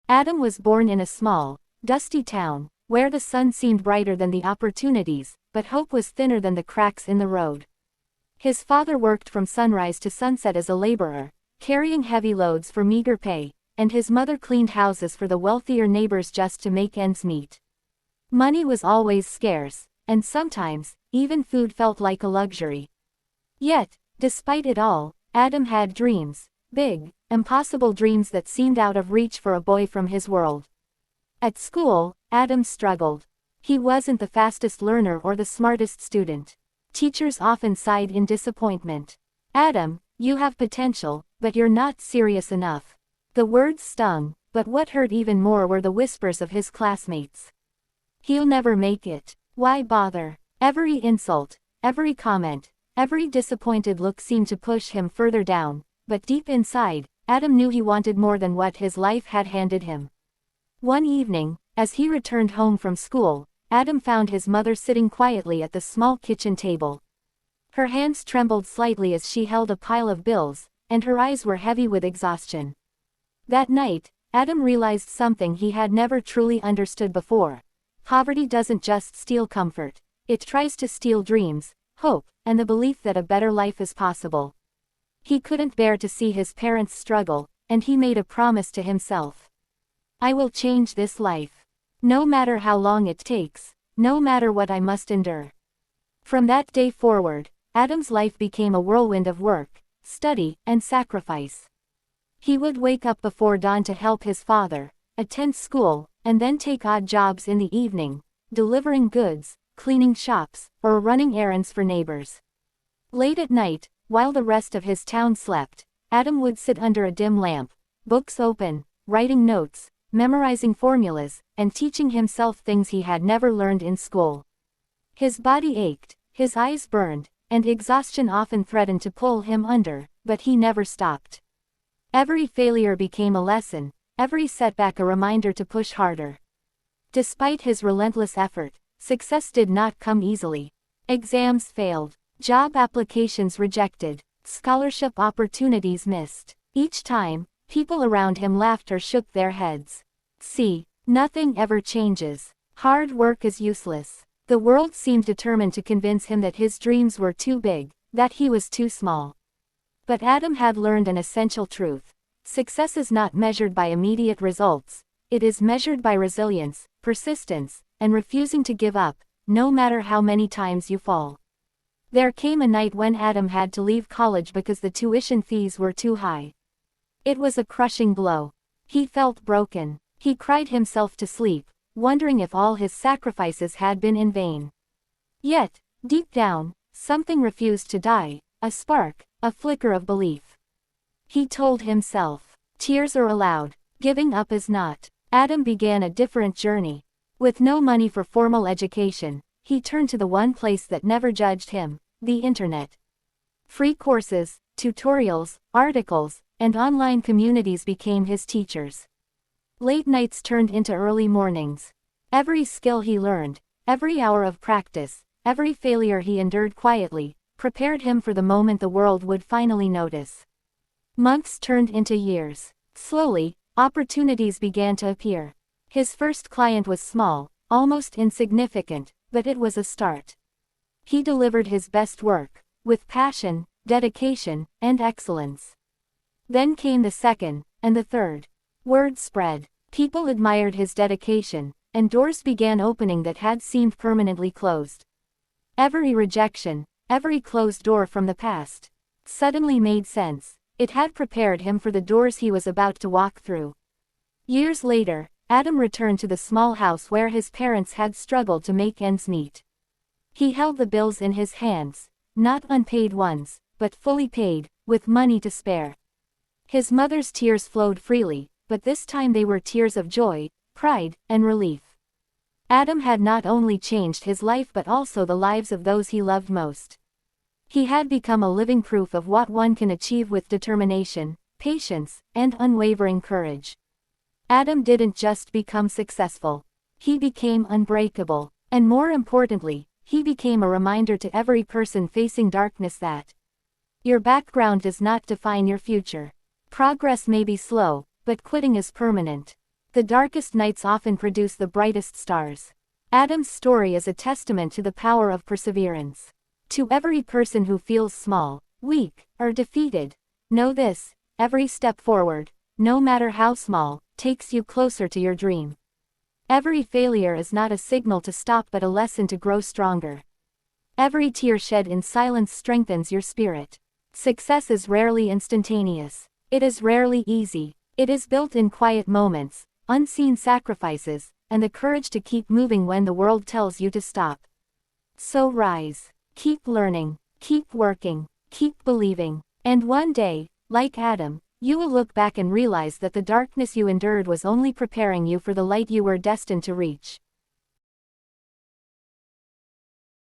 Adam was born in a small, dusty town, where the sun seemed brighter than the opportunities, but hope was thinner than the cracks in the road. His father worked from sunrise to sunset as a laborer, carrying heavy loads for meager pay, and his mother cleaned houses for the wealthier neighbors just to make ends meet. Money was always scarce, and sometimes, even food felt like a luxury. Yet, despite it all, Adam had dreams, big, impossible dreams that seemed out of reach for a boy from his world. At school, Adam struggled. He wasn't the fastest learner or the smartest student. Teachers often sighed in disappointment. "Adam, you have potential, but you're not serious enough." The words stung, but what hurt even more were the whispers of his classmates. "He'll never make it. Why bother?" Every insult, every comment, every disappointed look seemed to push him further down, but deep inside, Adam knew he wanted more than what his life had handed him. One evening, as he returned home from school, Adam found his mother sitting quietly at the small kitchen table. Her hands trembled slightly as she held a pile of bills, and her eyes were heavy with exhaustion. That night, Adam realized something he had never truly understood before. Poverty doesn't just steal comfort, it tries to steal dreams, hope, and the belief that a better life is possible. He couldn't bear to see his parents struggle, and he made a promise to himself. "I will change this life. No matter how long it takes, no matter what I must endure." From that day forward, Adam's life became a whirlwind of work, study, and sacrifice. He would wake up before dawn to help his father, attend school, and then take odd jobs in the evening, delivering goods, cleaning shops, or running errands for neighbors. Late at night, while the rest of his town slept, Adam would sit under a dim lamp, books open, writing notes, memorizing formulas, and teaching himself things he had never learned in school. His body ached, his eyes burned, and exhaustion often threatened to pull him under, but he never stopped. Every failure became a lesson, every setback a reminder to push harder. Despite his relentless effort, success did not come easily. Exams failed, job applications rejected, scholarship opportunities missed. Each time, people around him laughed or shook their heads. "See, nothing ever changes. Hard work is useless." The world seemed determined to convince him that his dreams were too big, that he was too small. But Adam had learned an essential truth. Success is not measured by immediate results, it is measured by resilience, persistence, and refusing to give up, no matter how many times you fall. There came a night when Adam had to leave college because the tuition fees were too high. It was a crushing blow. He felt broken. He cried himself to sleep, wondering if all his sacrifices had been in vain. Yet, deep down, something refused to die, a spark, a flicker of belief. He told himself, "Tears are allowed, giving up is not." Adam began a different journey. With no money for formal education, he turned to the one place that never judged him, the internet. Free courses, tutorials, articles, and online communities became his teachers. Late nights turned into early mornings. Every skill he learned, every hour of practice, every failure he endured quietly, prepared him for the moment the world would finally notice. Months turned into years. Slowly, opportunities began to appear. His first client was small, almost insignificant, but it was a start. He delivered his best work, with passion, dedication, and excellence. Then came the second, and the third. Word spread. People admired his dedication, and doors began opening that had seemed permanently closed. Every rejection, every closed door from the past, suddenly made sense. It had prepared him for the doors he was about to walk through. Years later, Adam returned to the small house where his parents had struggled to make ends meet. He held the bills in his hands, not unpaid ones, but fully paid, with money to spare. His mother's tears flowed freely, but this time they were tears of joy, pride, and relief. Adam had not only changed his life but also the lives of those he loved most. He had become a living proof of what one can achieve with determination, patience, and unwavering courage. Adam didn't just become successful. He became unbreakable, and more importantly, he became a reminder to every person facing darkness that your background does not define your future. Progress may be slow, but quitting is permanent. The darkest nights often produce the brightest stars. Adam's story is a testament to the power of perseverance. To every person who feels small, weak, or defeated, know this: every step forward, no matter how small, takes you closer to your dream. Every failure is not a signal to stop but a lesson to grow stronger. Every tear shed in silence strengthens your spirit. Success is rarely instantaneous. It is rarely easy. It is built in quiet moments, unseen sacrifices, and the courage to keep moving when the world tells you to stop. So rise. Keep learning. Keep working. Keep believing. And one day, like Adam, you will look back and realize that the darkness you endured was only preparing you for the light you were destined to reach.